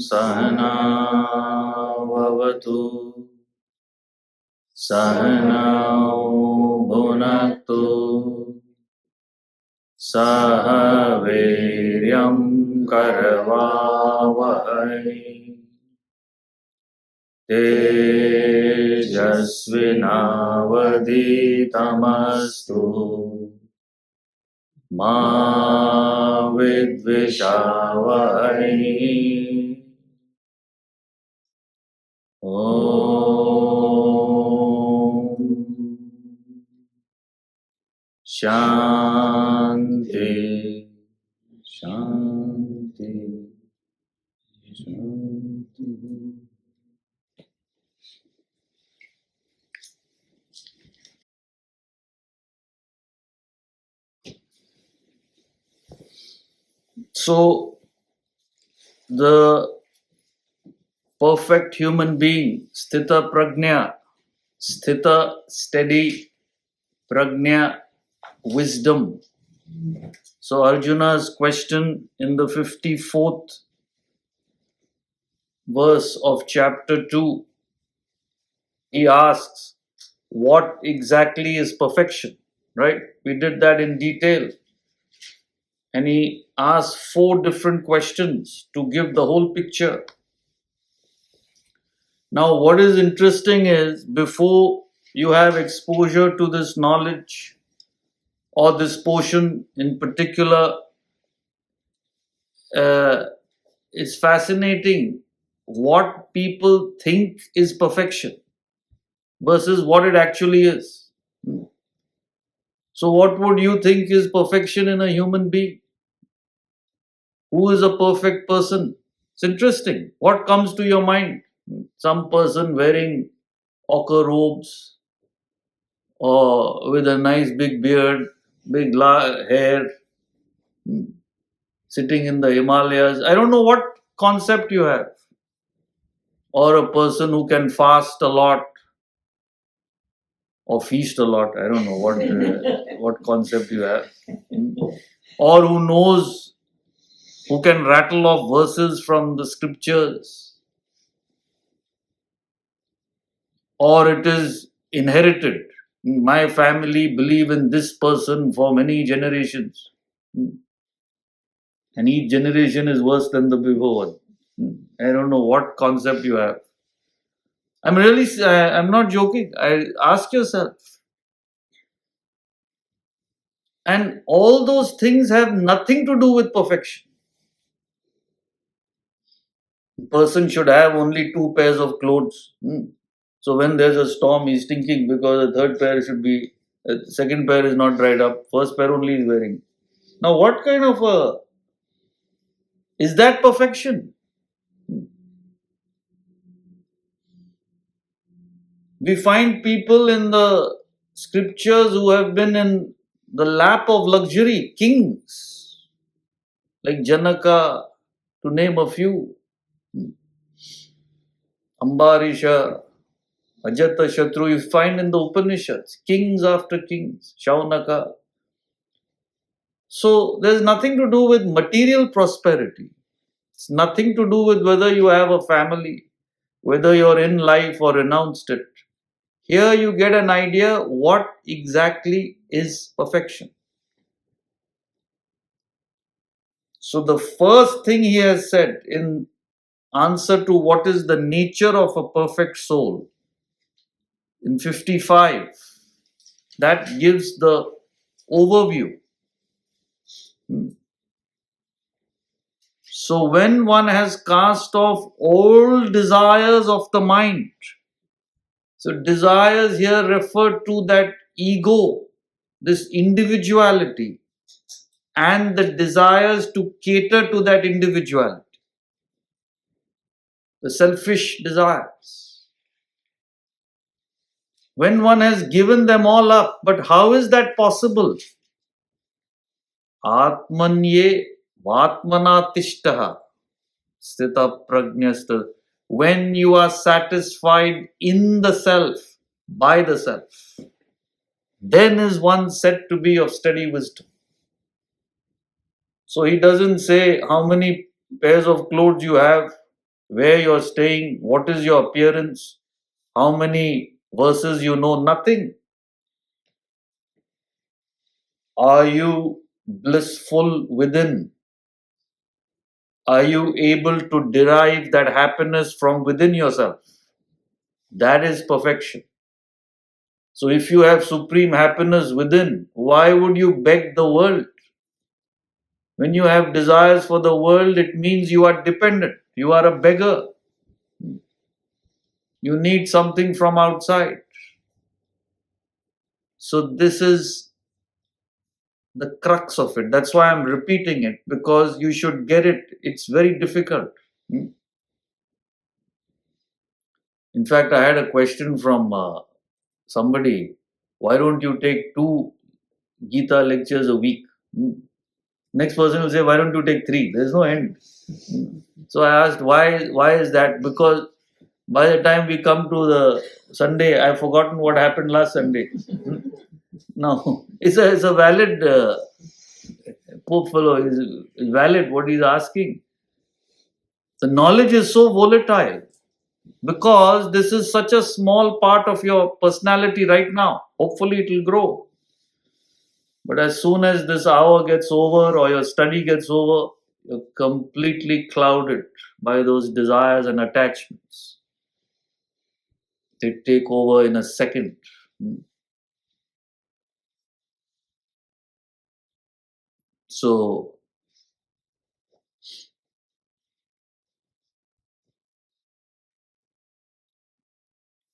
Sahana Vavatu Sahana Bhunaktu Saha Viryam Karavavahai Tejasvinavaditamastu Ma Vidvishavahai Om Shanti Shanti Shanti. So, the perfect human being, Sthita Prajna, Sthita, steady, Prajna, wisdom. So, Arjuna's question in the 54th verse of chapter 2, he asks, what exactly is perfection? Right? We did that in detail. And he asked 4 different questions to give the whole picture. Now, what is interesting is before you have exposure to this knowledge or this portion in particular, it's fascinating what people think is perfection versus what it actually is. So, what would you think is perfection in a human being? Who is a perfect person? It's interesting. What comes to your mind? Some person wearing ochre robes or with a nice big beard, big hair, sitting in the Himalayas. I don't know what concept you have. Or a person who can fast a lot or feast a lot. I don't know what concept you have. Or who knows, who can rattle off verses from the scriptures. Or it is inherited. My family believe in this person for many generations. And each generation is worse than the before one. I don't know what concept you have. I'm not joking. I ask yourself. And all those things have nothing to do with perfection. A person should have only 2 pairs of clothes. So when there's a storm, he's thinking because the third pair should be, second pair is not dried up, first pair only is wearing. Now, what kind of is that perfection? We find people in the scriptures who have been in the lap of luxury, kings, like Janaka, to name a few. Ambarisha, Ajata Shatru, you find in the Upanishads, kings after kings, Shaunaka. So there's nothing to do with material prosperity. It's nothing to do with whether you have a family, whether you're in life or renounced it. Here you get an idea what exactly is perfection. So the first thing he has said in answer to what is the nature of a perfect soul, in 55, that gives the overview. So when one has cast off all desires of the mind, so desires here refer to that ego, this individuality, and the desires to cater to that individuality, the selfish desires. When one has given them all up, but how is that possible? Atmanye Vatmanatishtaha Sthita Prajnasta. When you are satisfied in the self, by the self, then is one said to be of steady wisdom. So he doesn't say how many pairs of clothes you have, where you're staying, what is your appearance, how many verses you know, nothing. Are you blissful within? Are you able to derive that happiness from within yourself? That is perfection. So if you have supreme happiness within, why would you beg the world? When you have desires for the world, it means you are dependent. You are a beggar. You need something from outside. So this is the crux of it. That's why I'm repeating it, because you should get it. It's very difficult. In fact, I had a question from somebody. Why don't you take 2 Gita lectures a week? Next person will say, why don't you take 3? There's no end. So I asked, why is that? Because by the time we come to the Sunday, I've forgotten what happened last Sunday. No, it's a valid Pope fellow is valid what he's asking. The knowledge is so volatile because this is such a small part of your personality right now. Hopefully, it will grow. But as soon as this hour gets over or your study gets over, you're completely clouded by those desires and attachments. They take over in a second. So,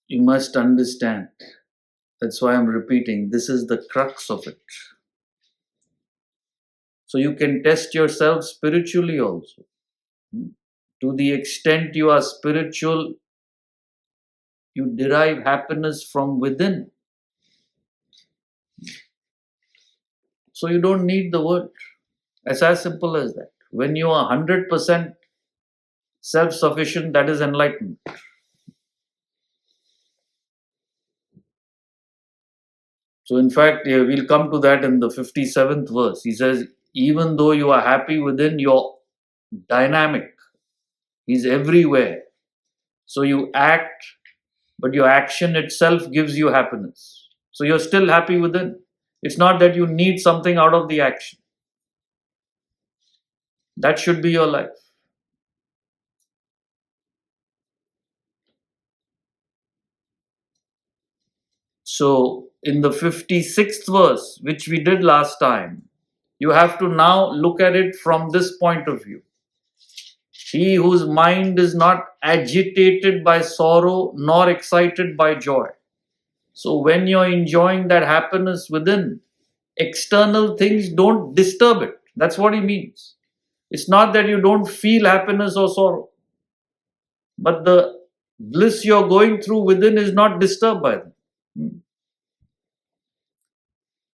you must understand. That's why I'm repeating. This is the crux of it. So, you can test yourself spiritually also. To the extent you are spiritual, you derive happiness from within. So, you don't need the world. It's as simple as that. When you are 100% self sufficient, that is enlightenment. So, in fact, we'll come to that in the 57th verse. He says, even though you are happy within, you're dynamic. He's everywhere. So, you act, but your action itself gives you happiness. So, you're still happy within. It's not that you need something out of the action. That should be your life. So, in the 56th verse, which we did last time, you have to now look at it from this point of view. He whose mind is not agitated by sorrow nor excited by joy. So, when you're enjoying that happiness within, external things don't disturb it. That's what he means. It's not that you don't feel happiness or sorrow, but the bliss you're going through within is not disturbed by them.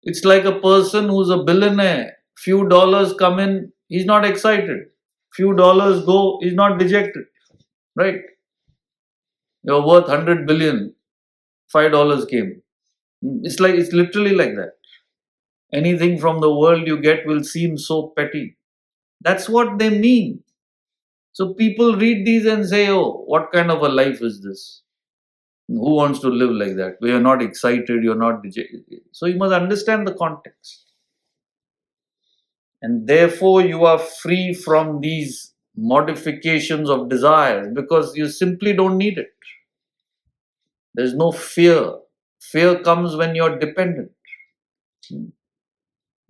It's like a person who's a billionaire. Few dollars come in, he's not excited. Few dollars go, he's not dejected. Right? You're worth 100 billion, $5 came. It's literally like that. Anything from the world you get will seem so petty. That's what they mean. So people read these and say, oh, what kind of a life is this? Who wants to live like that? Where you're not excited, you're not dejected. So you must understand the context. And therefore, you are free from these modifications of desires because you simply don't need it. There's no fear. Fear comes when you're dependent.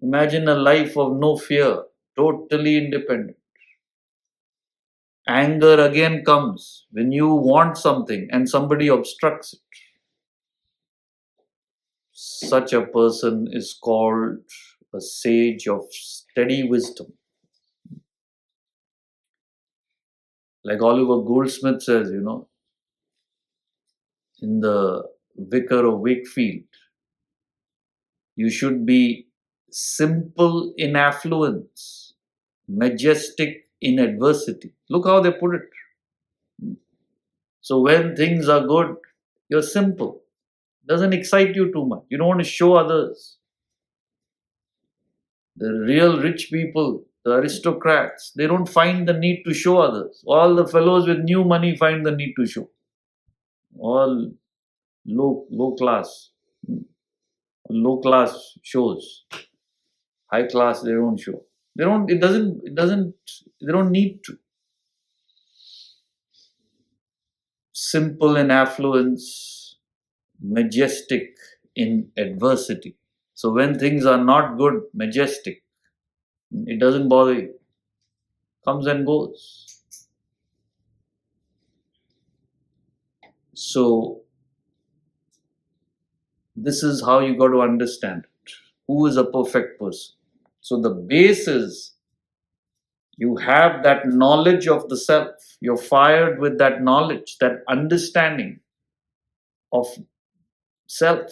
Imagine a life of no fear, totally independent. Anger again comes when you want something and somebody obstructs it. Such a person is called a sage of steady wisdom. Like Oliver Goldsmith says, in the Vicar of Wakefield, you should be simple in affluence, majestic in adversity. Look how they put it. So when things are good, you're simple. Doesn't excite you too much. You don't want to show others. The real rich people, the aristocrats, they don't find the need to show others. All the fellows with new money find the need to show. All low class. Low class shows. High class they don't show. They don't need to. Simple in affluence, majestic in adversity. So when things are not good, majestic, it doesn't bother you. Comes and goes. So this is how you got to understand it. Who is a perfect person? So the base is you have that knowledge of the self. You're fired with that knowledge, that understanding of self,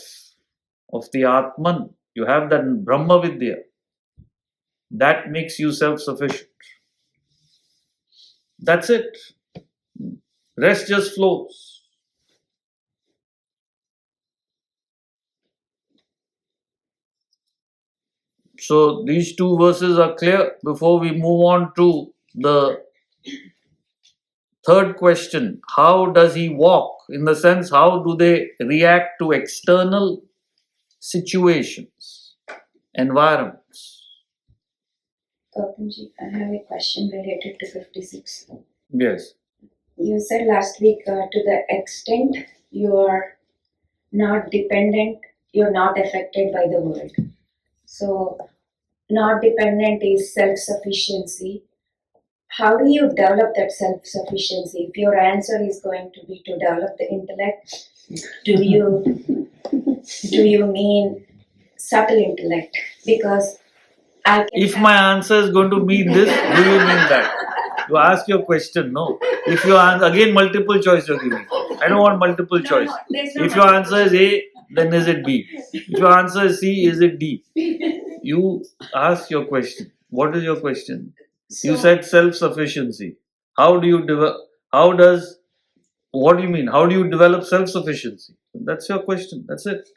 of the Atman. You have that Brahma Vidya. That makes you self-sufficient. That's it. Rest just flows. So these two verses are clear. Before we move on to the third question, how does he walk? In the sense, how do they react to external situations, environments? Gautamji, I have a question related to 56. Yes. You said last week to the extent you are not dependent, you're not affected by the world. So, not dependent is self-sufficiency. How do you develop that self-sufficiency? If your answer is going to be to develop the intellect, do you mean subtle intellect? Because if my answer is going to be this, do you mean that? You ask your question, no. If you answer, again multiple choice you're giving. I don't want multiple choice. If your answer is A, then is it B? If your answer is C, is it D? You ask your question. What is your question? You said self-sufficiency. How do you what do you mean? How do you develop self-sufficiency? That's your question. That's it.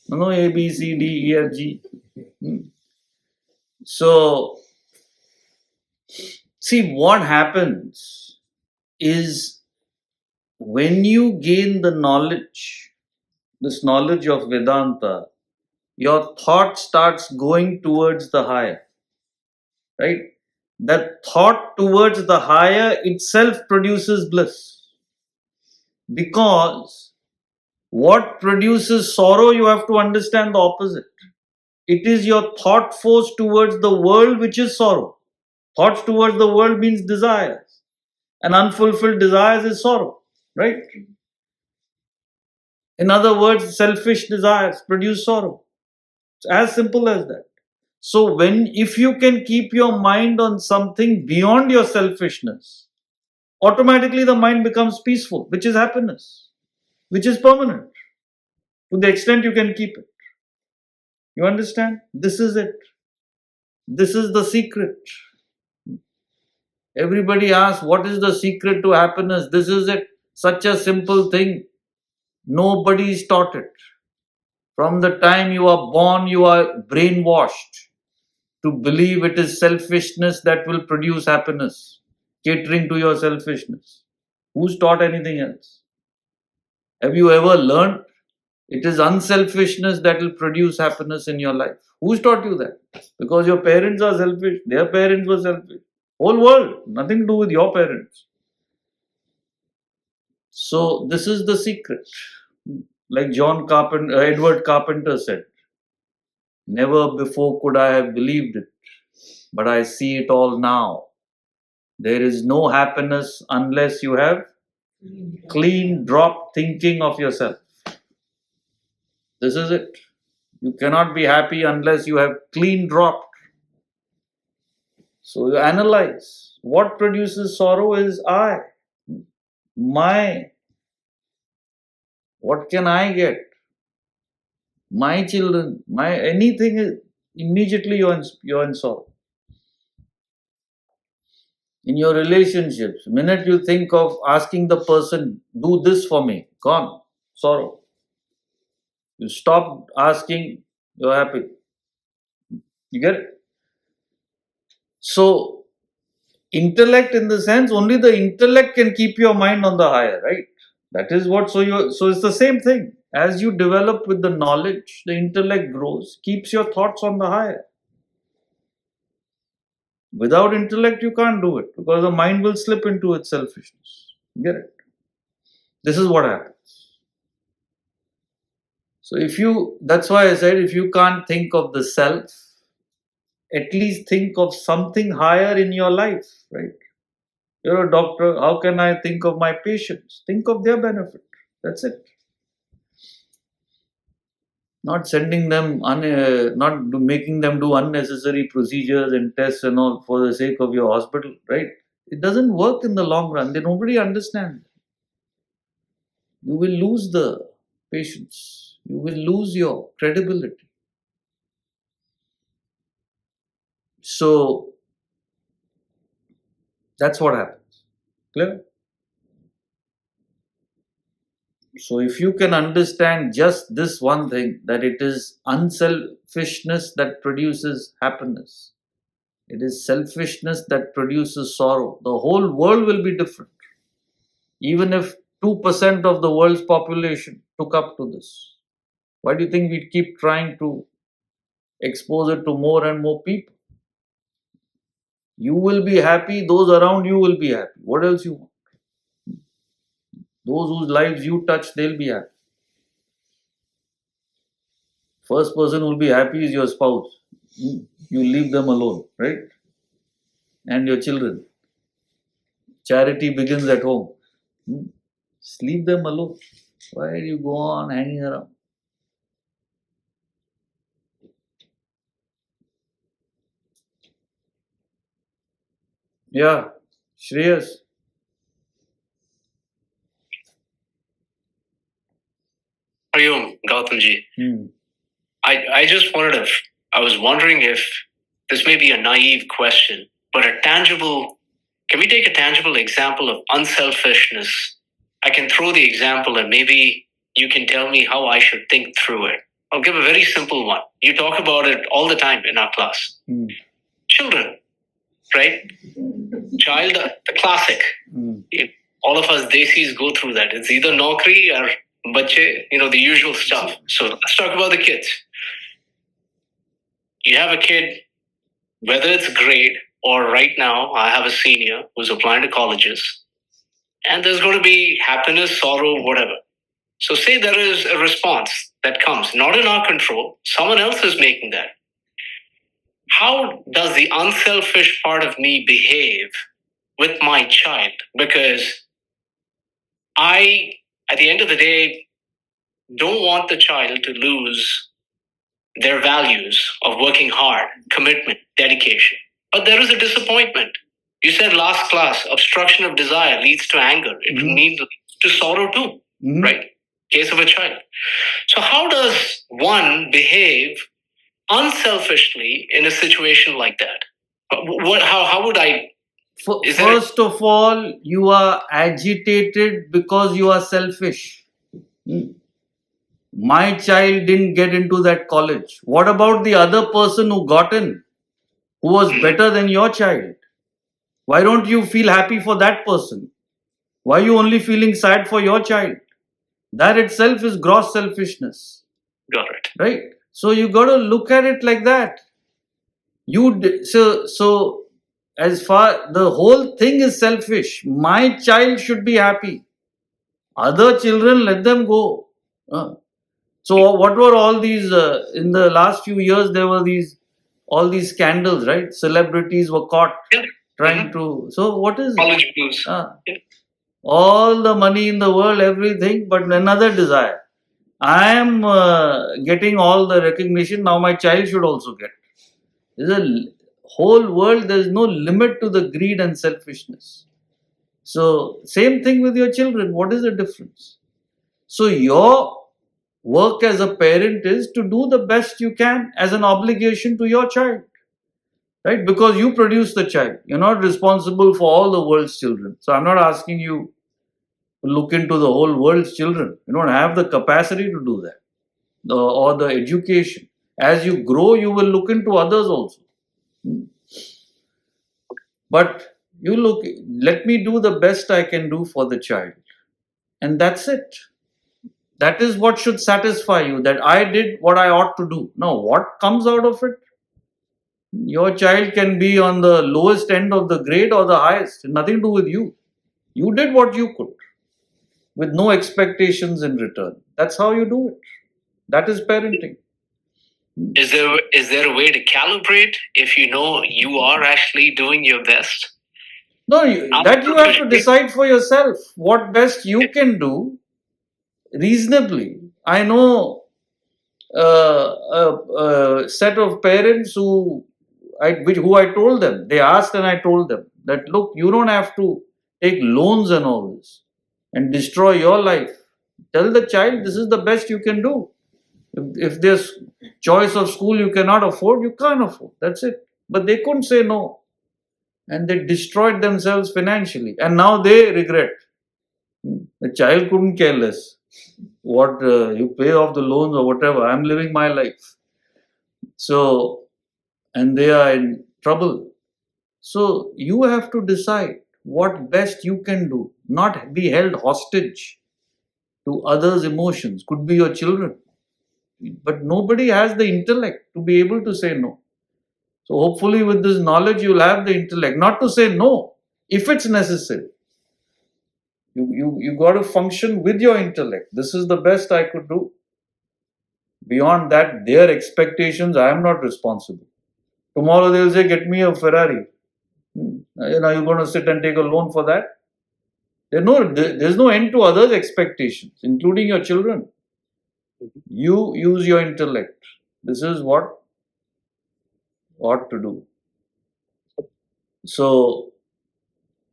No A, B, C, D, E, F, G. So, see, what happens is when you gain the knowledge, this knowledge of Vedanta, your thought starts going towards the higher, right? That thought towards the higher itself produces bliss. Because what produces sorrow, you have to understand the opposite. It is your thought force towards the world which is sorrow. Thoughts towards the world means desires. And unfulfilled desires is sorrow, right? In other words, selfish desires produce sorrow. It's as simple as that. So if you can keep your mind on something beyond your selfishness, automatically the mind becomes peaceful, which is happiness, which is permanent, to the extent you can keep it. You understand? This is it. This is the secret. Everybody asks, what is the secret to happiness? This is it. Such a simple thing. Nobody's taught it. From the time you are born, you are brainwashed to believe it is selfishness that will produce happiness, catering to your selfishness. Who's taught anything else? Have you ever learned it is unselfishness that will produce happiness in your life? Who's taught you that? Because your parents are selfish, their parents were selfish. Whole world, nothing to do with your parents. So this is the secret. Like Edward Carpenter said, never before could I have believed it, but I see it all now. There is no happiness unless you have clean drop thinking of yourself. This is it. You cannot be happy unless you have clean dropped. So you analyze. What produces sorrow is I. My. What can I get? My children, my anything. immediately you're in sorrow. In your relationships, minute you think of asking the person, do this for me, gone, sorrow. You stop asking, you're happy. You get it? So, intellect, in the sense, only the intellect can keep your mind on the higher, right? That is what, so it's the same thing. As you develop with the knowledge, the intellect grows, keeps your thoughts on the higher. Without intellect, you can't do it because the mind will slip into its selfishness. Get it? This is what happens. So that's why I said, if you can't think of the self, at least think of something higher in your life, right? You're a doctor. How can I think of my patients? Think of their benefit. That's it. Not sending them, making them do unnecessary procedures and tests and all for the sake of your hospital, right? It doesn't work in the long run. Nobody understands. You will lose the patients. You will lose your credibility. So that's what happens. Clear? So if you can understand just this one thing, that it is unselfishness that produces happiness, it is selfishness that produces sorrow, the whole world will be different. Even if 2% of the world's population took up to this, why do you think we keep trying to expose it to more and more people? You will be happy, those around you will be happy. What else you want? Those whose lives you touch, they'll be happy. First person who will be happy is your spouse. You leave them alone, right? And your children. Charity begins at home. Just leave them alone. Why do you go on hanging around? Yeah, Shreyas. Hariom, Gautamji. I just I was wondering if this may be a naive question, but can we take a tangible example of unselfishness? I can throw the example and maybe you can tell me how I should think through it. I'll give a very simple one. You talk about it all the time in our class. Children, right? Child, the classic. All of us desis go through that. It's either naukri or bache, the usual stuff. So let's talk about the kids. You have a kid, whether it's grade or right now, I have a senior who's applying to colleges, and there's going to be happiness, sorrow, whatever. So say there is a response that comes, not in our control, someone else is making that. How does the unselfish part of me behave with my child? Because I, at the end of the day, don't want the child to lose their values of working hard, commitment, dedication. But there is a disappointment. You said last class, obstruction of desire leads to anger. It leads to sorrow too, right? Case of a child. So how does one behave unselfishly in a situation like that? How would I? First of all, you are agitated because you are selfish. My child didn't get into that college. What about the other person who got in, who was better than your child? Why don't you feel happy for that person? Why are you only feeling sad for your child? That itself is gross selfishness. Got it. Right? So you got to look at it like that. So as far the whole thing is selfish. My child should be happy. Other children, let them go. So what were all these in the last few years? There were all these scandals, right? Celebrities were caught trying to. So what is college blues? All the money in the world, everything, but another desire. I am getting all the recognition. Now my child should also get. There's a whole world. There's no limit to the greed and selfishness. So same thing with your children. What is the difference? So your work as a parent is to do the best you can as an obligation to your child. Right? Because you produce the child. You're not responsible for all the world's children. So I'm not asking you to look into the whole world's children. You don't have the capacity to do that. Or the education. As you grow, you will look into others also. But let me do the best I can do for the child. And that's it. That is what should satisfy you, that I did what I ought to do. Now, what comes out of it? Your child can be on the lowest end of the grade or the highest. Nothing to do with you. You did what you could with no expectations in return. That's how you do it. That is parenting. Is there a way to calibrate if you know you are actually doing your best? No, that you have to decide for yourself what best you can do reasonably. I know a set of parents who I told them, they asked and I told them that, look, you don't have to take loans and all this and destroy your life. Tell the child this is the best you can do. If there's choice of school you cannot afford, you can't afford. That's it. But they couldn't say no. And they destroyed themselves financially. And now they regret. The child couldn't care less what you pay off the loans or whatever. I'm living my life. So, and they are in trouble. So you have to decide what best you can do, not be held hostage to others' emotions. Could be your children. But nobody has the intellect to be able to say no. So hopefully with this knowledge you'll have the intellect not to say no if it's necessary. You got to function with your intellect. This is the best I could do. Beyond that, their expectations, I am not responsible. Tomorrow they'll say, get me a Ferrari. You're going to sit and take a loan for that? There's no end to others' expectations, including your children. You use your intellect. This is what ought to do. So,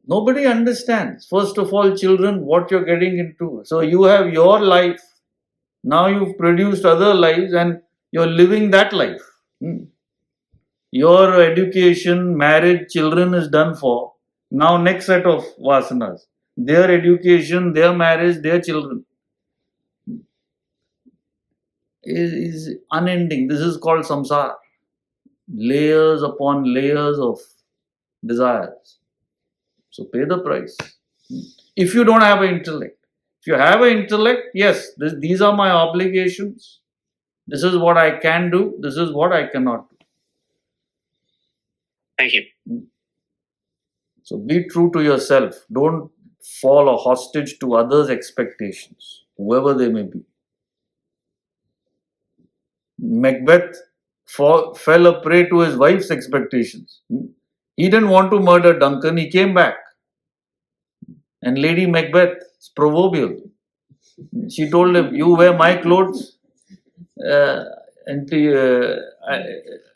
nobody understands, first of all, children, what you're getting into. So, you have your life. Now you've produced other lives and you're living that life. Your education, marriage, children is done for. Now next set of vasanas. Their education, their marriage, their children is unending. This is called samsara. Layers upon layers of desires. So pay the price. If you don't have an intellect. If you have an intellect, yes, these are my obligations. This is what I can do. This is what I cannot do. Thank you. So be true to yourself. Don't fall a hostage to others' expectations, whoever they may be. Macbeth fell a prey to his wife's expectations. He didn't want to murder Duncan. He came back. And Lady Macbeth is proverbial. She told him, you wear my clothes,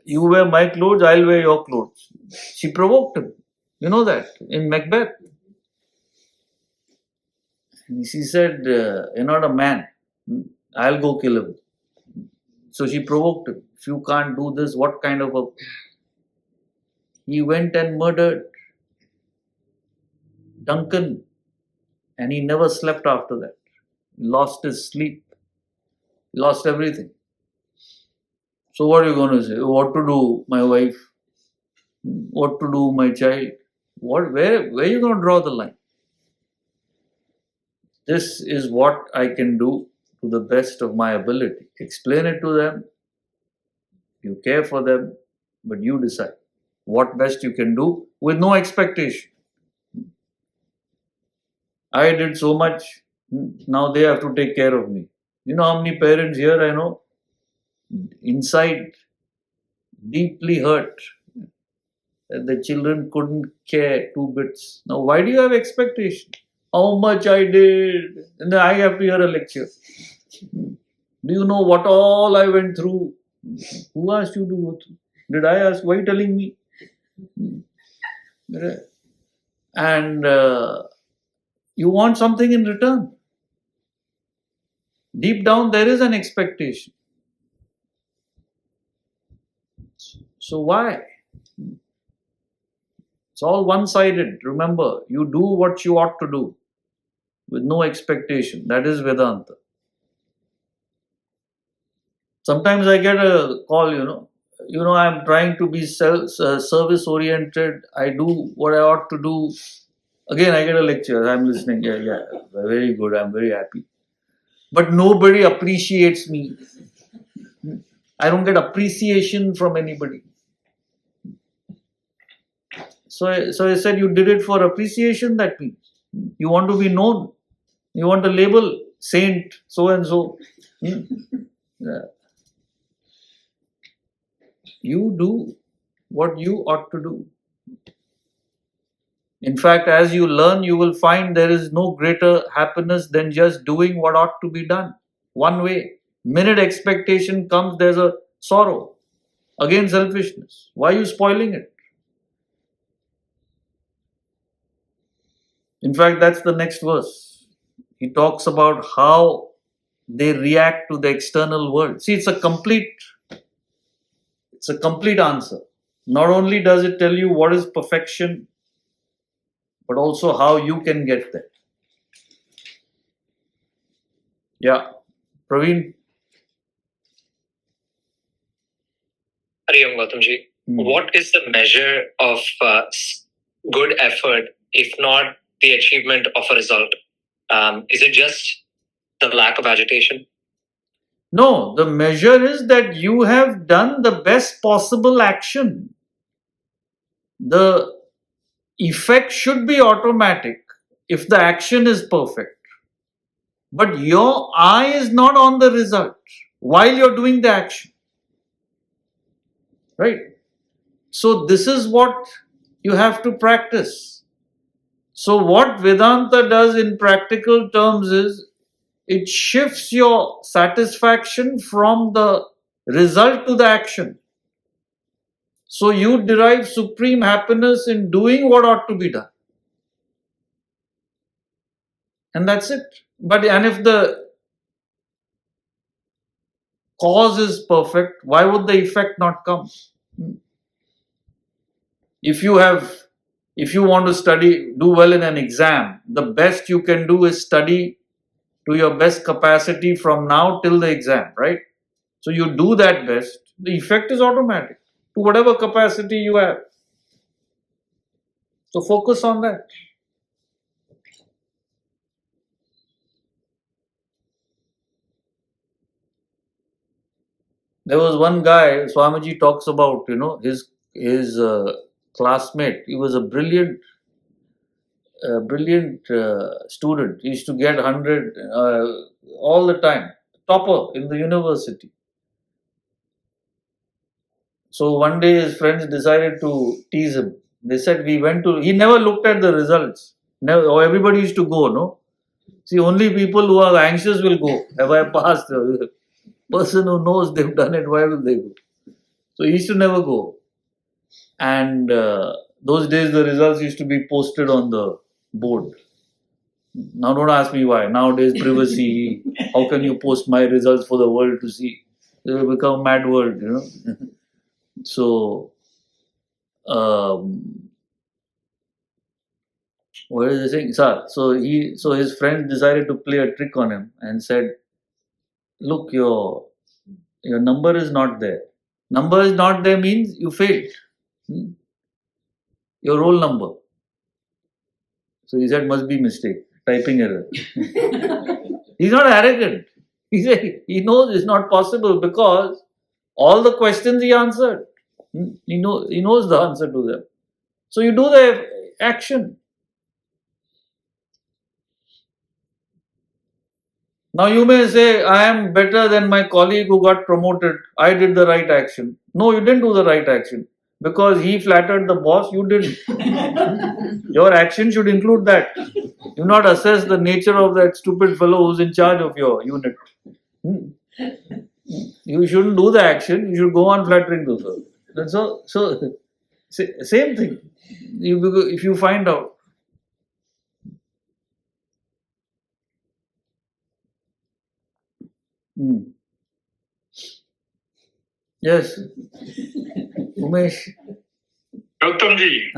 you wear my clothes, I'll wear your clothes. She provoked him. You know that in Macbeth. And she said, you're not a man. I'll go kill him. So she provoked him. If you can't do this, what kind of a... He went and murdered Duncan. And he never slept after that. He lost his sleep. He lost everything. So what are you going to say? What to do, my wife? What to do, my child? Where are you going to draw the line? This is what I can do to the best of my ability. Explain it to them. You care for them, but you decide what best you can do with no expectation. I did so much. Now they have to take care of me. You know how many parents here I know? Inside, deeply hurt that the children couldn't care 2 bits. Now, why do you have expectation? How much I did? And then I have to hear a lecture. Do you know what all I went through? Who asked you to go through? Did I ask? Why are you telling me? And you want something in return. Deep down, there is an expectation. So why? It's all one-sided. Remember, you do what you ought to do with no expectation. That is Vedanta. Sometimes I get a call, I'm trying to be service-oriented. I do what I ought to do. Again, I get a lecture. I'm listening. Yeah, very good. I'm very happy. But nobody appreciates me. I don't get appreciation from anybody. So I said, you did it for appreciation. That means you want to be known. You want a label, saint, so and so. Yeah. You do what you ought to do. In fact, as you learn, you will find there is no greater happiness than just doing what ought to be done. One way. Minute expectation comes, there's a sorrow. Again, selfishness. Why are you spoiling it? In fact, that's the next verse. He talks about how they react to the external world. See, it's a complete answer. Not only does it tell you what is perfection, but also how you can get there. Yeah. Praveen? Hari Om Gautamji. What is the measure of good effort if not the achievement of a result? Is it just the lack of agitation? No, the measure is that you have done the best possible action. The effect should be automatic if the action is perfect. But your eye is not on the result while you're doing the action. Right? So this is what you have to practice. So what Vedanta does in practical terms is it shifts your satisfaction from the result to the action. So you derive supreme happiness in doing what ought to be done. And that's it. And if the cause is perfect, why would the effect not come? If you want to do well in an exam, the best you can do is study to your best capacity from now till the exam, right? So you do that best, the effect is automatic to whatever capacity you have. So focus on that. There was one guy, Swamiji talks about, his classmate. He was a brilliant student. He used to get 100 all the time, topper in the university. So one day his friends decided to tease him. They said, he never looked at the results. Never, everybody used to go, no? See, only people who are anxious will go. Have I passed? The person who knows they've done it, why will they go? So he used to never go. And those days the results used to be posted on the board. Now don't ask me why. Nowadays privacy, how can you post my results for the world to see? It will become a mad world, So, what is he saying? So his friends decided to play a trick on him and said, look, your number is not there. Number is not there means you failed. Your roll number. So he said, must be mistake, typing error. He's not arrogant. He knows it's not possible because all the questions he answered. He knows the answer to them. So you do the action. Now you may say, I am better than my colleague who got promoted. I did the right action. No, you didn't do the right action. Because he flattered the boss, you didn't. Your action should include that. Do not assess the nature of that stupid fellow who's in charge of your unit. You shouldn't do the action, you should go on flattering the fellow. That's all. So, same thing. If you find out. Hmm. Yes. Umesh. Gautamji,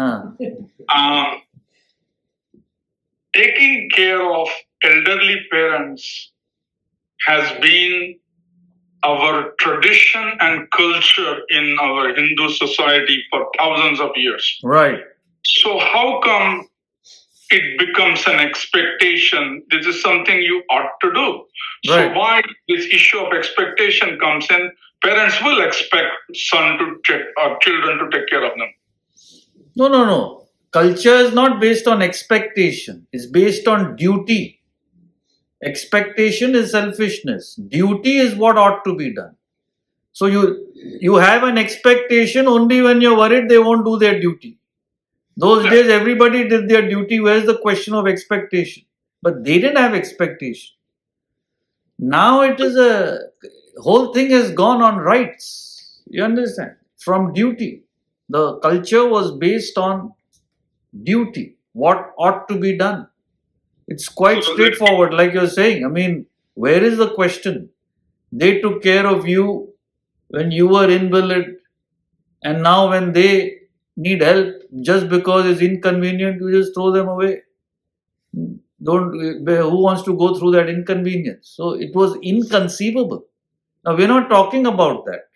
taking care of elderly parents has been our tradition and culture in our Hindu society for thousands of years. Right. So how come it becomes an expectation? This is something you ought to do. Right. So why this issue of expectation comes in? Parents will expect children to take care of them. No. Culture is not based on expectation. It's based on duty. Expectation is selfishness. Duty is what ought to be done. So you have an expectation only when you're worried they won't do their duty. Those days everybody did their duty. Where's the question of expectation? But they didn't have expectation. Now it is a whole thing has gone on rights. You understand? From duty. The culture was based on duty. What ought to be done? It's quite straightforward, like you're saying. I mean, where is the question? They took care of you when you were invalid, and now when they need help, just because it's inconvenient, you just throw them away. Who wants to go through that inconvenience? So it was inconceivable. Now we're not talking about that.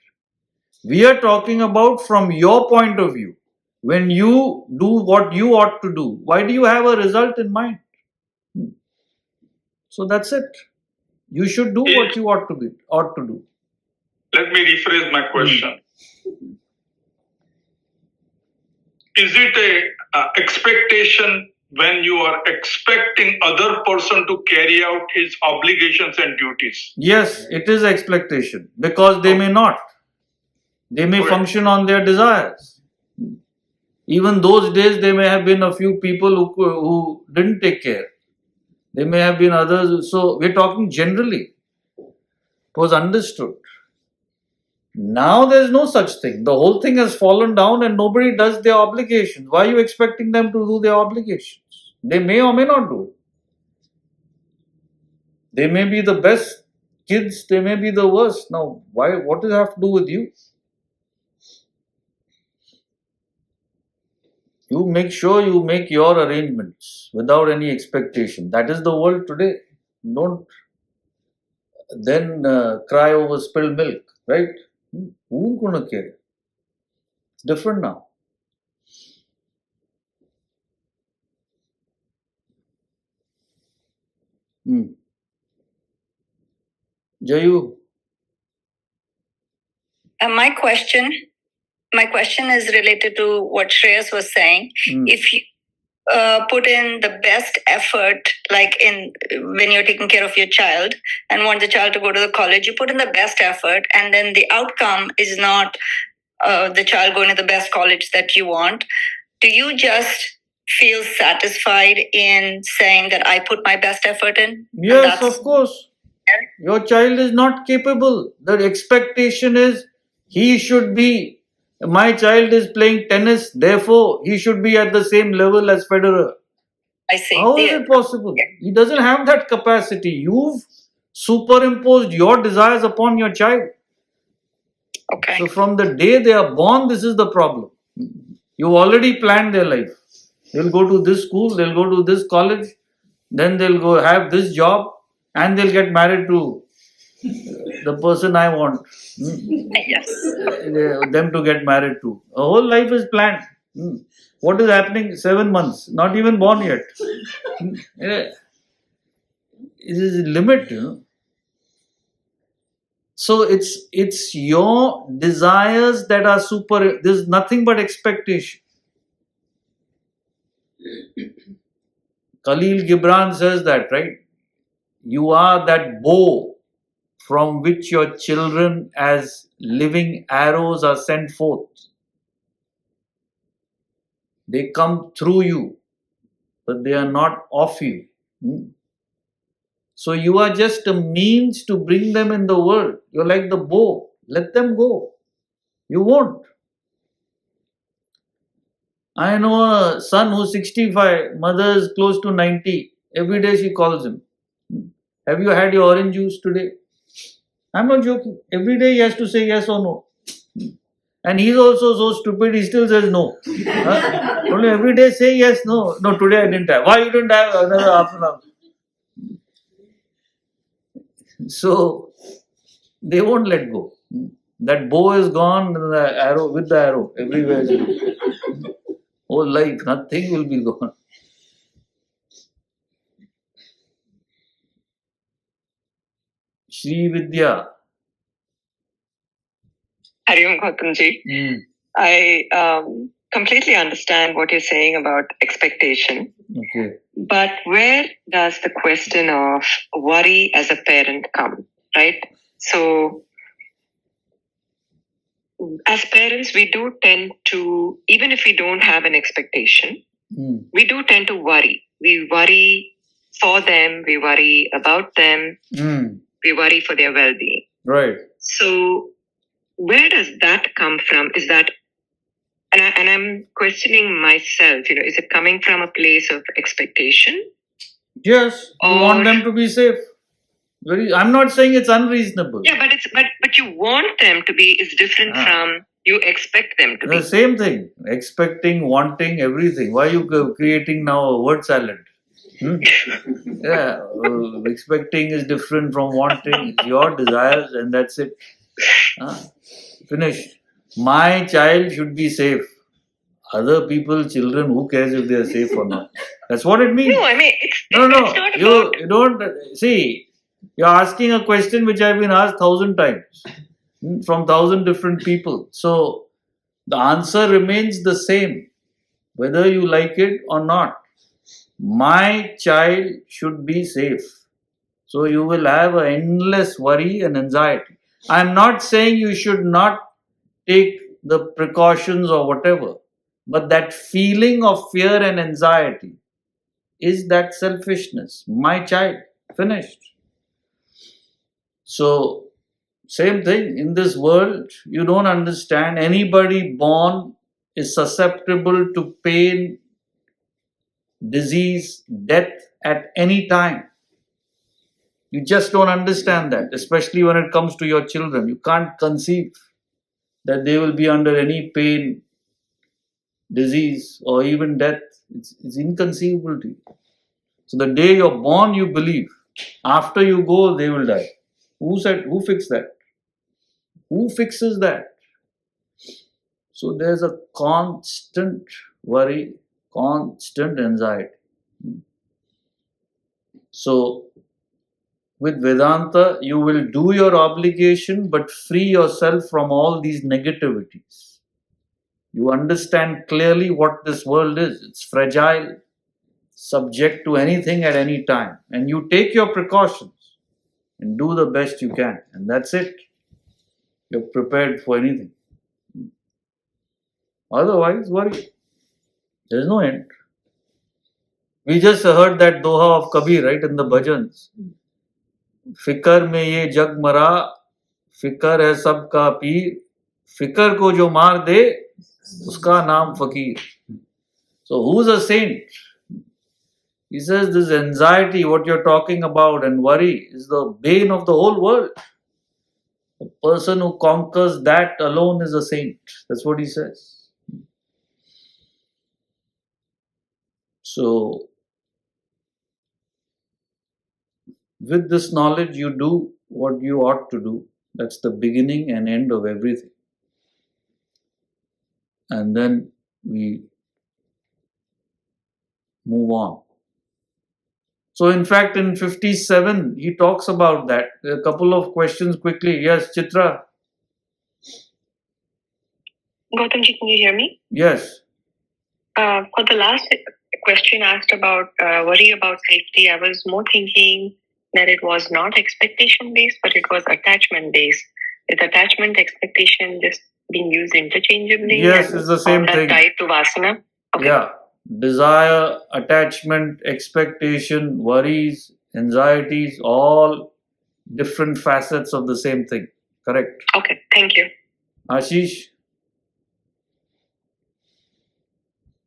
We are talking about from your point of view. When you do what you ought to do, why do you have a result in mind? So that's it. You should do what you ought to do. Let me rephrase my question. Is it a expectation when you are expecting other person to carry out his obligations and duties? Yes, it is expectation because they may not. They may function on their desires. Even those days, there may have been a few people who didn't take care. There may have been others. So we're talking generally. It was understood. Now there's no such thing. The whole thing has fallen down and nobody does their obligations. Why are you expecting them to do their obligations? They may or may not do it. They may be the best kids, they may be the worst. Now, what does it have to do with you? You make sure you make your arrangements without any expectation. That is the world today. Don't then cry over spilled milk, right? Who's going to care? It's different now. Jayu? My question is related to what Shreyas was saying. If you put in the best effort, like when you're taking care of your child and want the child to go to the college, you put in the best effort, and then the outcome is not the child going to the best college that you want. Do you just feel satisfied in saying that I put my best effort in? Yes, of course. Your child is not capable. The expectation is he should be. My child is playing tennis, therefore he should be at the same level as Federer. I see. How is it possible? He doesn't have that capacity. You've superimposed your desires upon your child. Okay. So from the day they are born, this is the problem. You've already planned their life. They'll go to this school, they'll go to this college, then they'll go have this job, and they'll get married to the person I want them to get married to. A whole life is planned. What is happening? 7 months, not even born yet. It is a limit, So it's your desires that are super. There's nothing but expectation. Khalil Gibran says that, right? You are that bow from which your children as living arrows are sent forth. They come through you, but they are not of you. So you are just a means to bring them in the world. You're like the bow. Let them go. You won't. I know a son who's 65, mother is close to 90. Every day she calls him. Have you had your orange juice today? I'm not joking. Every day he has to say yes or no. And he's also so stupid, he still says no. Only every day say yes, no. No, today I didn't have. Why you didn't have another half an hour? So they won't let go. That bow is gone, the arrow with the arrow everywhere. Is gone. Whole life, nothing will be gone. Shri Vidya. Hariom Gautamji. I completely understand what you're saying about expectation. Okay. But where does the question of worry as a parent come, right? So, as parents, we do tend to, even if we don't have an expectation, we do tend to worry. We worry for them, we worry about them, we worry for their well being. Right. So, where does that come from? Is that, and I'm questioning myself, is it coming from a place of expectation? Yes, you want them to be safe. I'm not saying it's unreasonable. Yeah, but you want them to be is different from you expect them to be. The same thing. Expecting, wanting, everything. Why are you creating now a word salad? Yeah, expecting is different from wanting. It's your desires and that's it. Finished. My child should be safe. Other people, children, who cares if they are safe or not? That's what it means. No, I mean, it's not you don't see. You're asking a question which I've been asked 1,000 times from 1,000 different people. So the answer remains the same, whether you like it or not. My child should be safe. So you will have an endless worry and anxiety. I'm not saying you should not take the precautions or whatever, but that feeling of fear and anxiety is that selfishness. My child, finished. So, same thing in this world, you don't understand. Anybody born is susceptible to pain, disease, death at any time. You just don't understand that, especially when it comes to your children. You can't conceive that they will be under any pain, disease, or even death. It's inconceivable to you. So the day you're born, you believe. After you go, they will die. Who fixed that? Who fixes that? So there's a constant worry, constant anxiety. So with Vedanta, you will do your obligation but free yourself from all these negativities. You understand clearly what this world is. It's fragile, subject to anything at any time. And you take your precautions and do the best you can. And that's it. You're prepared for anything. Otherwise, worry. There's no end. We just heard that doha of Kabir, right, in the bhajans. फिकर में ये जग मरा, फिकर है सबका पीर, फिकर को जो मार दे, उसका नाम फकीर. So who's a saint? He says this anxiety, what you're talking about, and worry is the bane of the whole world. A person who conquers that alone is a saint. That's what he says. So, with this knowledge, you do what you ought to do. That's the beginning and end of everything. And then we move on. So, in fact, in 57, he talks about that. A couple of questions quickly. Yes, Chitra? Gautamji, can you hear me? Yes. For the last question asked about worry about safety, I was more thinking that it was not expectation based, but it was attachment based. Is attachment expectation just being used interchangeably? Yes, it's the same thing. Tied to vasana? Okay. Yeah. Desire, attachment, expectation, worries, anxieties, all different facets of the same thing. Correct. Okay, thank you. Ashish?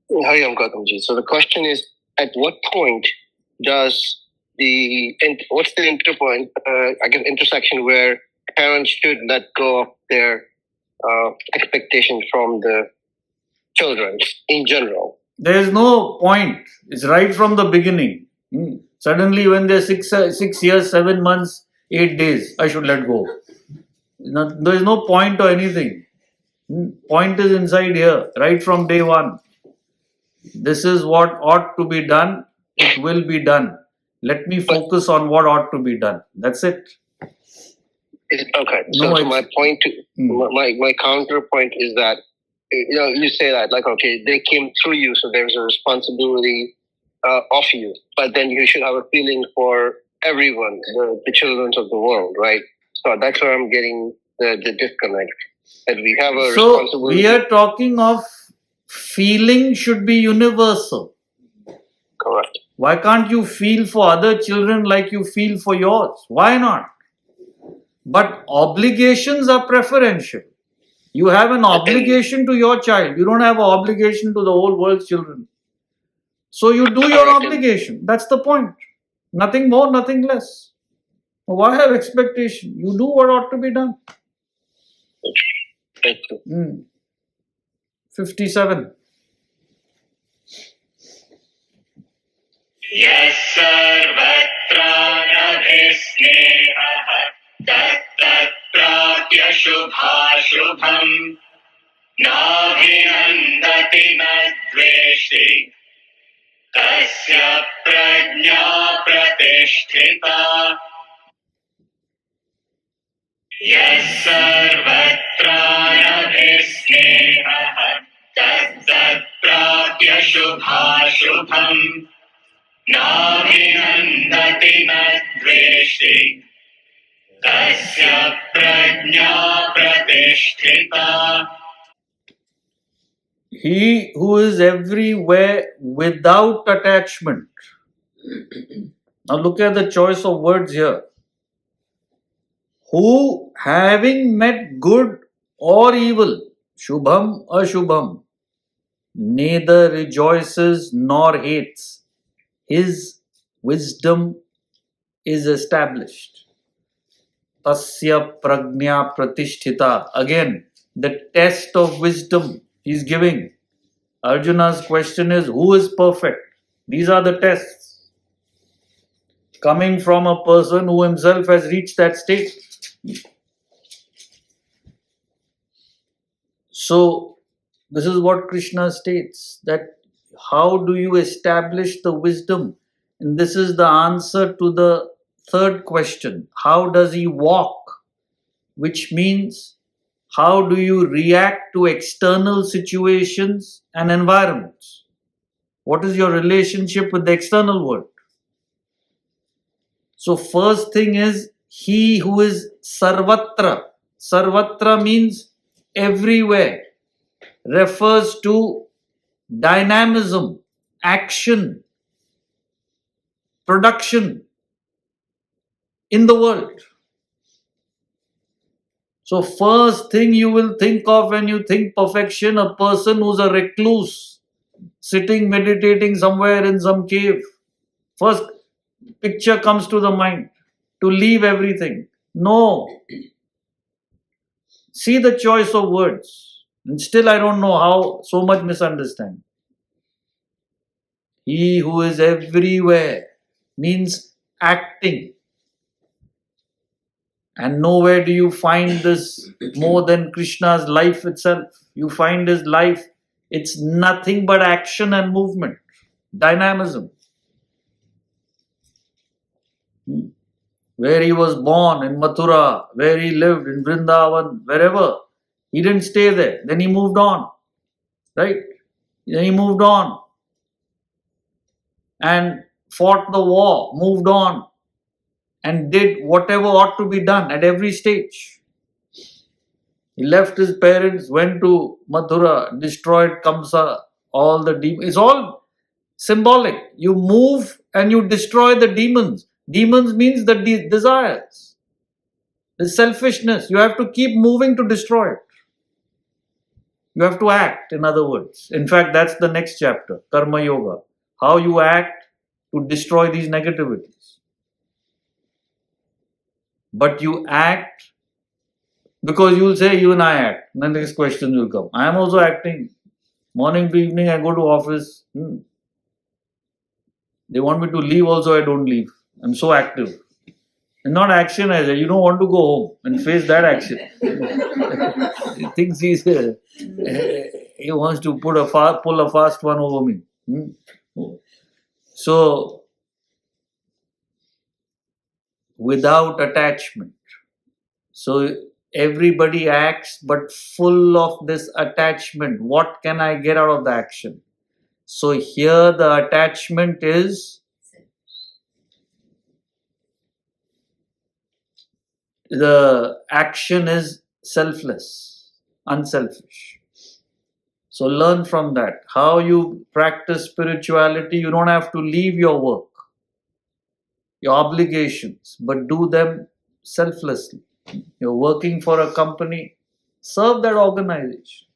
Hariom Gautamji. So the question is, at what point does what's the intersection where parents should let go of their expectations from the children in general. There is no point. It's right from the beginning. Suddenly, when they're 6 years, 7 months, 8 days, I should let go. There is no point or anything. Point is inside here, right from day one. This is what ought to be done. It will be done. Let me focus on what ought to be done. That's it. Okay. So my point, my counterpoint is that you say that okay, they came through you, so there's a responsibility of you, but then you should have a feeling for everyone, the children of the world, right? So that's where I'm getting the disconnect. That we have a responsibility. So we are talking of feeling should be universal. Correct. Why can't you feel for other children like you feel for yours? Why not? But obligations are preferential. You have an obligation to your child. You don't have an obligation to the whole world's children. So you do your obligation. That's the point. Nothing more, nothing less. Why have expectation? You do what ought to be done. Thank you. 57. Yes, sarvatra nabhisneha tat prapya shubhashubham nabhinandati nadveshti tasya prajna pratishtita. Yes, sarvatra nabhisneha tat prapya shubhashubham nabhinandati nadveshti tasya prajna pratishtita. He who is everywhere without attachment. Now look at the choice of words here. Who, having met good or evil, shubham, ashubham, neither rejoices nor hates, his wisdom is established. Tasya prajna pratishtita. Again, the test of wisdom he's giving. Arjuna's question is, who is perfect? These are the tests. Coming from a person who himself has reached that state. So, this is what Krishna states, that how do you establish the wisdom? And this is the answer to the third question. How does he walk? Which means, how do you react to external situations and environments? What is your relationship with the external world? So first thing is, he who is sarvatra. Sarvatra means everywhere. Refers to dynamism, action, production in the world. So first thing you will think of when you think perfection, a person who's a recluse, sitting meditating somewhere in some cave. First picture comes to the mind, to leave everything. No. See the choice of words. And still I don't know how so much misunderstanding. He who is everywhere means acting. And nowhere do you find this more than Krishna's life itself. You find his life, it's nothing but action and movement, dynamism. Where he was born, in Mathura, where he lived, in Vrindavan, wherever, he didn't stay there. Then he moved on, right? Then he moved on and fought the war, moved on, and did whatever ought to be done at every stage. He left his parents, went to Mathura, destroyed Kamsa, all the demons. It's all symbolic. You move and you destroy the demons. Demons means the desires, the selfishness. You have to keep moving to destroy it. You have to act, in other words. In fact, that's the next chapter, Karma Yoga. How you act to destroy these negativities. But you act Because you will say, even I act. Then the next question will come. I am also acting. Morning to evening, I go to office. They want me to leave also, I don't leave. I'm so active. And not action, I say, you don't want to go home and face that action. He thinks he wants to pull a fast one over me. So, without attachment. So, everybody acts but full of this attachment. What can I get out of the action? So, here the attachment is the action is selfless, unselfish. So learn from that. How you practice spirituality, you don't have to leave your work, your obligations, but do them selflessly. You're working for a company, serve that organization.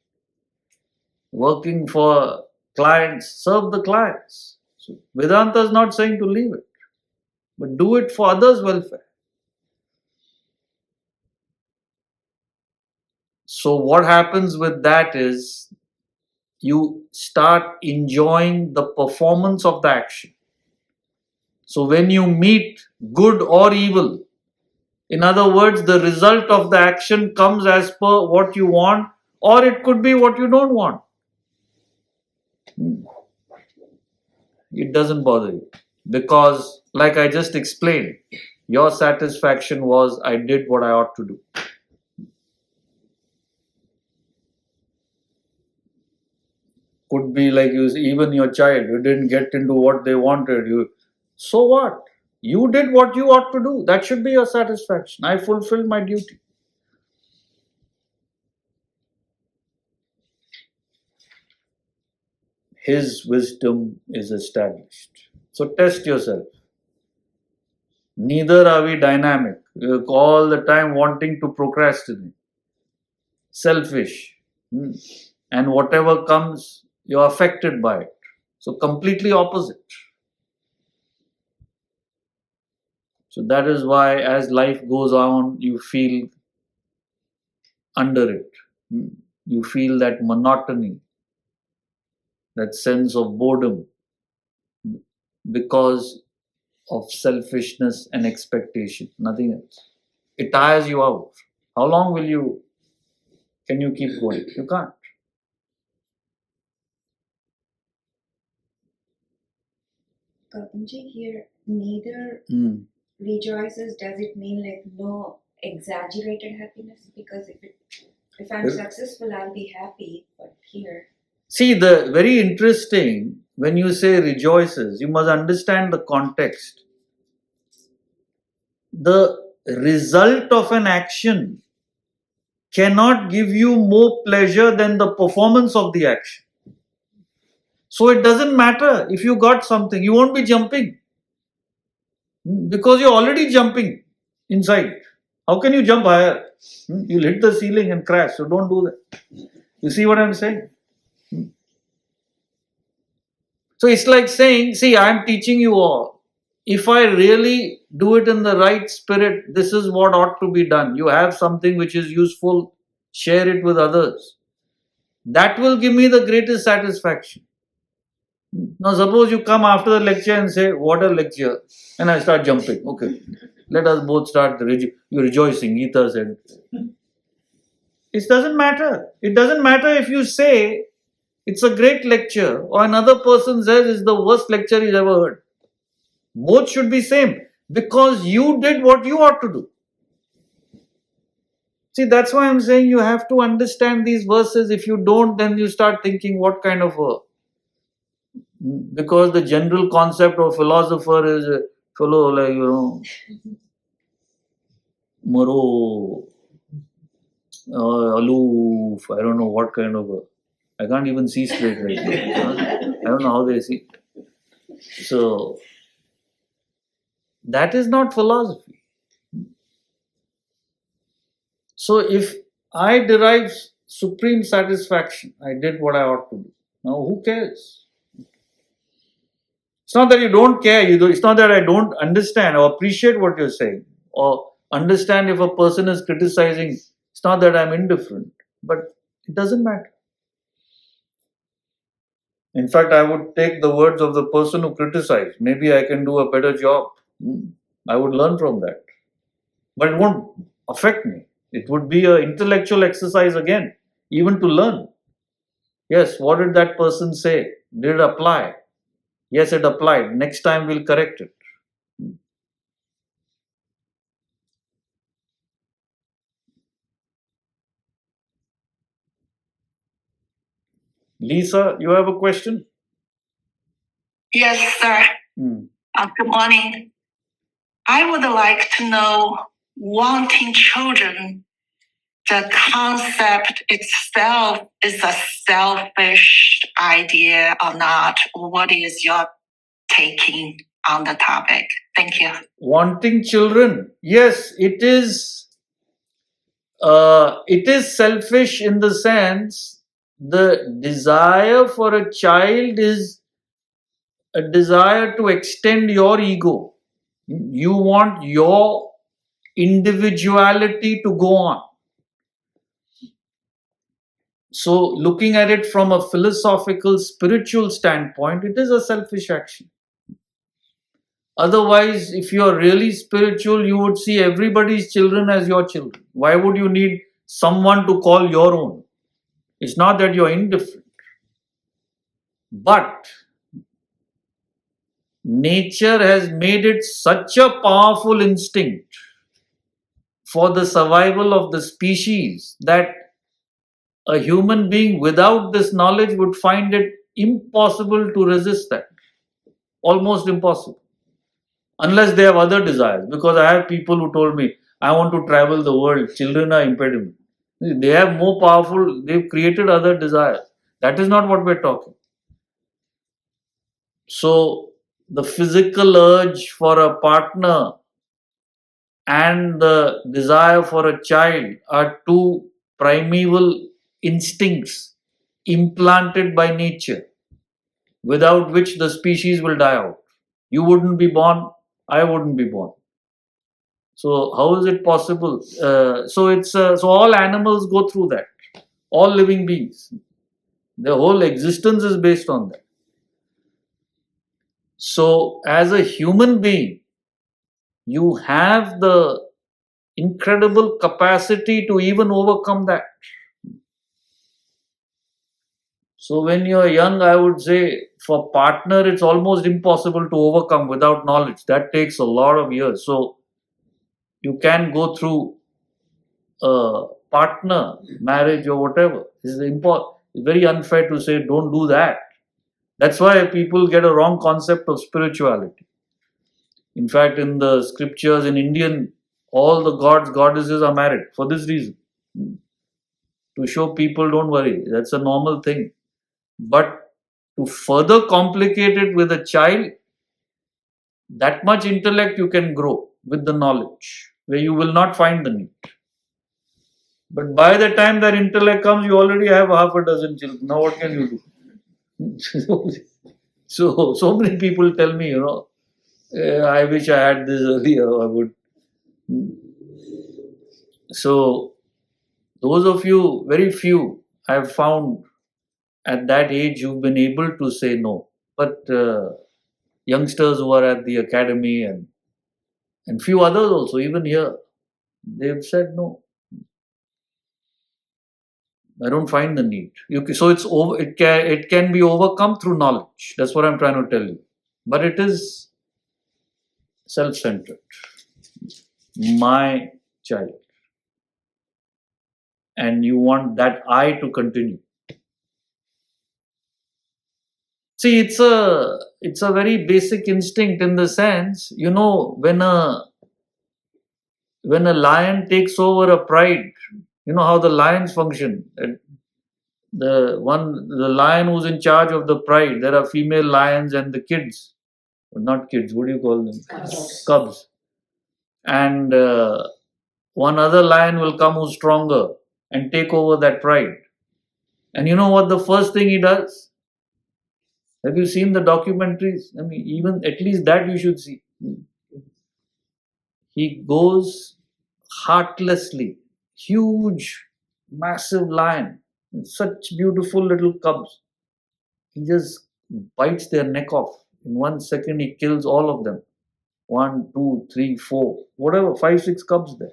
Working for clients, serve the clients. So Vedanta is not saying to leave it, but do it for others' welfare. So what happens with that is you start enjoying the performance of the action. So when you meet good or evil, in other words, the result of the action comes as per what you want, or it could be what you don't want. It doesn't bother you. Because, like I just explained, your satisfaction was, I did what I ought to do. Could be like even your child, you didn't get into what they wanted. So what? You did what you ought to do. That should be your satisfaction. I fulfilled my duty. His wisdom is established. So test yourself. Neither are we dynamic. We're all the time wanting to procrastinate. Selfish. And whatever comes, you're affected by it. So completely opposite. So that is why as life goes on, you feel under it. You feel that monotony, that sense of boredom, because of selfishness and expectation, nothing else. It tires you out. How long can you keep going? You can't. Gautamji, here neither rejoices, does it mean like no exaggerated happiness? Because if I'm successful, I'll be happy, but here. See, the very interesting, when you say rejoices, you must understand the context. The result of an action cannot give you more pleasure than the performance of the action. So it doesn't matter if you got something, you won't be jumping. Because you're already jumping inside. How can you jump higher? You'll hit the ceiling and crash, so don't do that. You see what I'm saying? So it's like saying, see, I'm teaching you all. If I really do it in the right spirit, this is what ought to be done. You have something which is useful, share it with others. That will give me the greatest satisfaction. Now suppose you come after the lecture and say, what a lecture, and I start jumping. Okay, let us both start rejoicing, Gita said. It doesn't matter. It doesn't matter if you say it's a great lecture or another person says it's the worst lecture he's ever heard. Both should be same because you did what you ought to do. See, that's why I'm saying you have to understand these verses. If you don't, then you start thinking what kind of a... Because the general concept of philosopher is a fellow like, moro, aloof, I don't know what kind of a... I can't even see straight right now. I don't know how they see. So, that is not philosophy. So, if I derive supreme satisfaction, I did what I ought to do. Now, who cares? It's not that you don't care. It's not that I don't understand or appreciate what you're saying or understand if a person is criticizing It's not that I'm indifferent, but it doesn't matter. In fact, I would take the words of the person who criticized. Maybe I can do a better job. I would learn from that. But it won't affect me. It would be an intellectual exercise again, even to learn. Yes, what did that person say? Did it apply? Yes, it applied. Next time we'll correct it. Lisa, you have a question? Yes, sir. Good morning. I would like to know, wanting children, the concept itself is a selfish idea or not? What is your taking on the topic? Thank you. Wanting children, yes, it is. It is selfish in the sense the desire for a child is a desire to extend your ego. You want your individuality to go on. So, looking at it from a philosophical, spiritual standpoint, it is a selfish action. Otherwise, if you are really spiritual, you would see everybody's children as your children. Why would you need someone to call your own? It's not that you're indifferent. But nature has made it such a powerful instinct for the survival of the species that a human being without this knowledge would find it impossible to resist that. Almost impossible. Unless they have other desires. Because I have people who told me, I want to travel the world. Children are impediment. They have more powerful, they've created other desires. That is not what we're talking. So, the physical urge for a partner and the desire for a child are two primeval instincts implanted by nature, without which the species will die out. You wouldn't be born, I wouldn't be born. So how is it possible? So all animals go through that. All living beings. Their whole existence is based on that. So as a human being, you have the incredible capacity to even overcome that. So when you're young, I would say for partner, it's almost impossible to overcome without knowledge. That takes a lot of years. So you can go through a partner marriage or whatever. It's very unfair to say don't do that. That's why people get a wrong concept of spirituality. In fact, in the scriptures in Indian, all the gods, goddesses are married for this reason. To show people don't worry, that's a normal thing. But to further complicate it with a child, that much intellect you can grow with the knowledge, where you will not find the need. But by the time that intellect comes, you already have half a dozen children. Now what can you do? so many people tell me, I wish I had this earlier. I would. So those of you, very few, I have found at that age you've been able to say no. But youngsters who are at the academy and few others also, even here, they've said no. I don't find the need. So it's over. It can be overcome through knowledge. That's what I'm trying to tell you. But it is self-centered. My child, and you want that I to continue. See, it's a very basic instinct in the sense, when a lion takes over a pride, you know how the lions function. The lion who's in charge of the pride, there are female lions and the kids, not kids, what do you call them? Cubs. And one other lion will come who's stronger and take over that pride. And you know what the first thing he does? Have you seen the documentaries? I mean, even at least that you should see. He goes heartlessly. huge, massive lion, such beautiful little cubs. He just bites their neck off. In 1 second, he kills all of them. 1, 2, 3, 4, whatever, 5, 6 cubs there.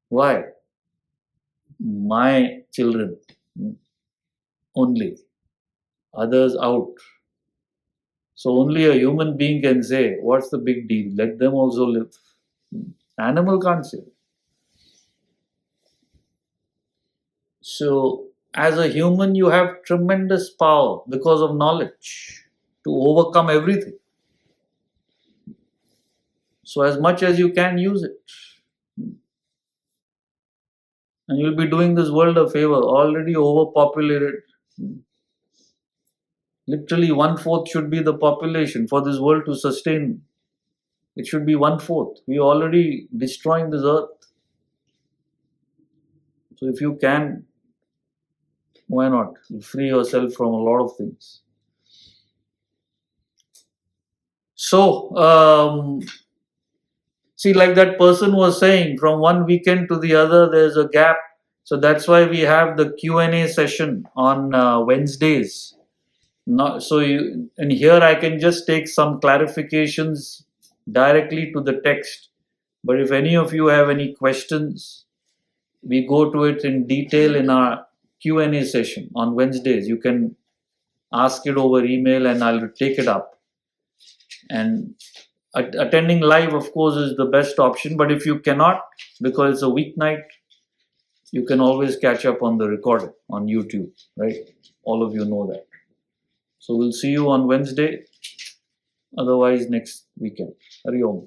Why? My children only. Others out. So only a human being can say, what's the big deal? Let them also live. Animal can't say. So as a human, you have tremendous power because of knowledge to overcome everything. So as much as you can, use it. And you'll be doing this world a favor, already overpopulated. Literally 1/4 should be the population for this world to sustain. It should be 1/4. We are already destroying this earth. So if you can, why not? You free yourself from a lot of things. So, see, like that person was saying, from one weekend to the other, there's a gap. So that's why we have the Q&A session on Wednesdays. And here I can just take some clarifications directly to the text. But if any of you have any questions, we go to it in detail in our Q&A session on Wednesdays. You can ask it over email and I'll take it up. And attending live, of course, is the best option. But if you cannot, because it's a weeknight, you can always catch up on the recording on YouTube, right? All of you know that. So we'll see you on Wednesday. Otherwise, next weekend. Hari Om.